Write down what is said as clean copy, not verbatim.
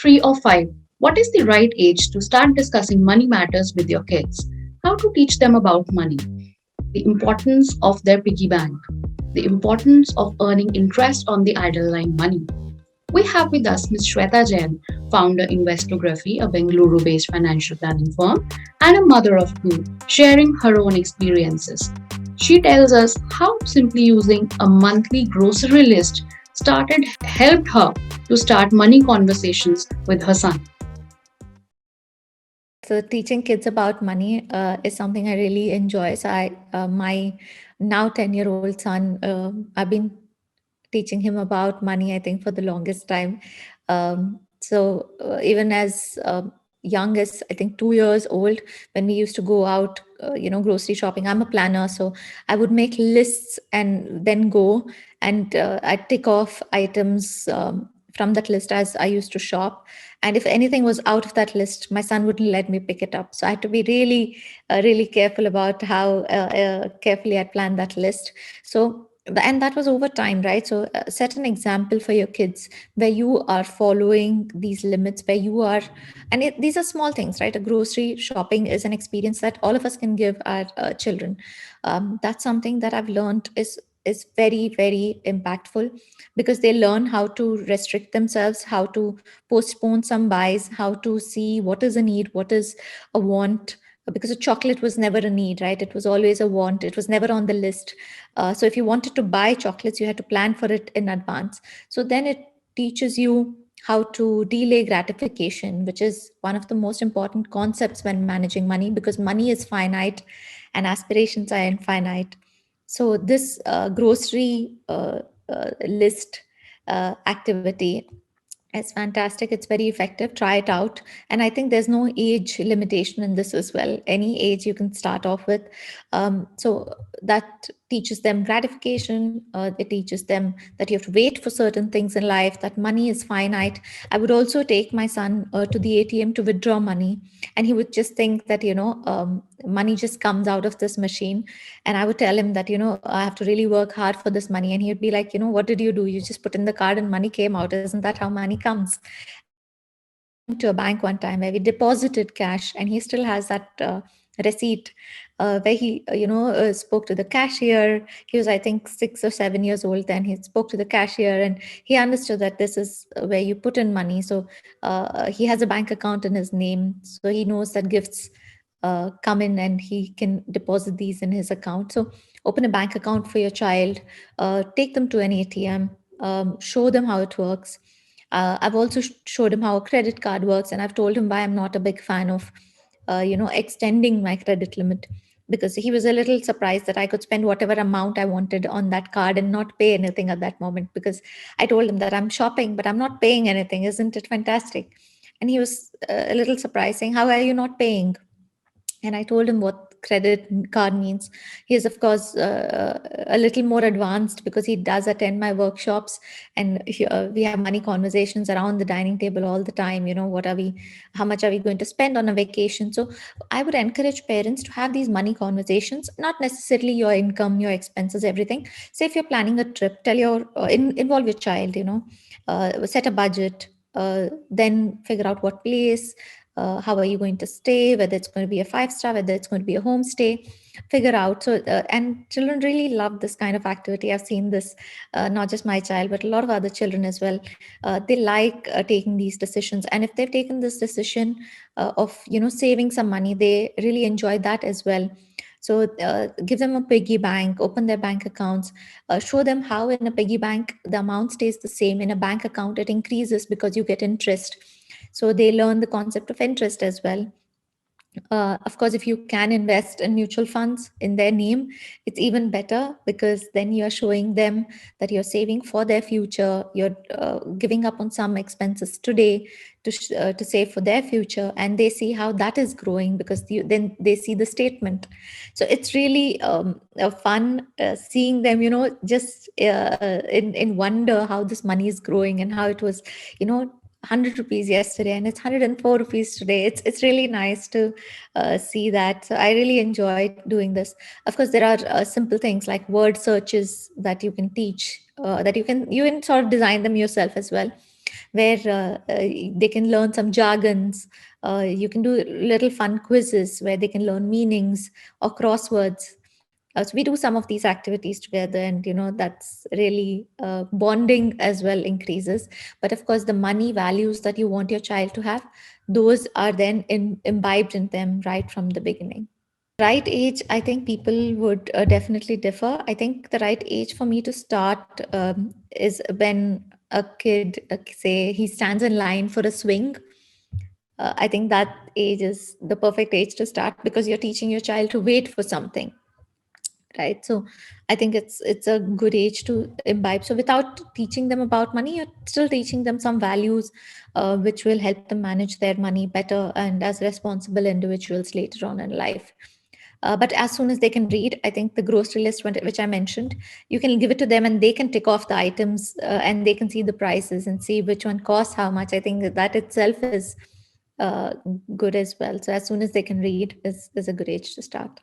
3 or 5, what is the right age to start discussing money matters with your kids? How to teach them about money, the importance of their piggy bank, the importance of earning interest on the idle line money. We have with us Ms. Shweta Jain, founder Investography, a Bengaluru based financial planning firm, and a mother of two, sharing her own experiences. She tells us how simply using a monthly grocery list started helped her to start money conversations with her son. So teaching kids about money is something I really enjoy. So my now 10-year-old son, I've been teaching him about money, I think, for the longest time. Even as young as I think 2 years old, when we used to go out, grocery shopping, I'm a planner. So I would make lists and then go and I'd tick off items from that list as I used to shop. And if anything was out of that list, my son wouldn't let me pick it up. So I had to be really careful about how carefully I'd plan that list. So and that was over time, right? So set an example for your kids where you are following these limits, where you are, and these are small things, right? A grocery shopping is an experience that all of us can give our children. That's something that I've learned is very impactful, because they learn how to restrict themselves, how to postpone some buys, how to see what is a need, what is a want, because a chocolate was never a need, right? It was always a want. It was never on the list. So if you wanted to buy chocolates, you had to plan for it in advance. So then it teaches you how to delay gratification, which is one of the most important concepts when managing money, because money is finite and aspirations are infinite. So this grocery list activity, it's fantastic. It's very effective. Try it out. And I think there's no age limitation in this as well. Any age you can start off with. So that teaches them gratification. It teaches them that you have to wait for certain things in life, that money is finite. I would also take my son to the ATM to withdraw money. And he would just think that, money just comes out of this machine. And I would tell him that, I have to really work hard for this money. And he'd be like, what did you do? You just put in the card and money came out. Isn't that how money comes? To a bank one time where we deposited cash, and he still has that receipt where he spoke to the cashier. He was, I think, 6 or 7 years old then. He spoke to the cashier and he understood that this is where you put in money. So he has a bank account in his name, so he knows that gifts come in and he can deposit these in his account. So open a bank account for your child, take them to an ATM, show them how it works. I've also showed him how a credit card works, and I've told him why I'm not a big fan of, extending my credit limit, because he was a little surprised that I could spend whatever amount I wanted on that card and not pay anything at that moment. Because I told him that I'm shopping, but I'm not paying anything. Isn't it fantastic? And he was a little surprised, saying, "How are you not paying?" And I told him what credit card means. He is, of course, a little more advanced because he does attend my workshops, and we have money conversations around the dining table all the time. How much are we going to spend on a vacation? So I would encourage parents to have these money conversations, not necessarily your income, your expenses, everything. Say if you're planning a trip, involve your child, set a budget, then figure out what place, how are you going to stay, whether it's going to be a 5-star, whether it's going to be a homestay, figure out. So and children really love this kind of activity. I've seen this, not just my child but a lot of other children as well. They like taking these decisions, and if they've taken this decision of saving some money, they really enjoy that as well. So give them a piggy bank, open their bank accounts, show them how in a piggy bank the amount stays the same. In a bank account it increases because you get interest. So they learn the concept of interest as well. Of course, if you can invest in mutual funds in their name, it's even better, because then you're showing them that you're saving for their future. You're giving up on some expenses today to save for their future, and they see how that is growing, because then they see the statement. So it's really fun seeing them, just in wonder how this money is growing, and how it was, 100 rupees yesterday and it's 104 rupees today. It's really nice to see that. So I really enjoy doing this. Of course, there are simple things like word searches that you can teach, that you can sort of design them yourself as well. where they can learn some jargons. You can do little fun quizzes where they can learn meanings or crosswords. So we do some of these activities together, and that's really bonding as well increases. But of course, the money values that you want your child to have, those are then imbibed in them right from the beginning. Right age, I think people would definitely differ. I think the right age for me to start is when a kid, say, he stands in line for a swing. I think that age is the perfect age to start, because you're teaching your child to wait for something, right? So I think it's a good age to imbibe. So without teaching them about money, you're still teaching them some values which will help them manage their money better and as responsible individuals later on in life. But as soon as they can read, I think the grocery list, which I mentioned, you can give it to them and they can tick off the items, and they can see the prices and see which one costs how much. I think that itself is uh, good as well. So as soon as they can read is a good age to start.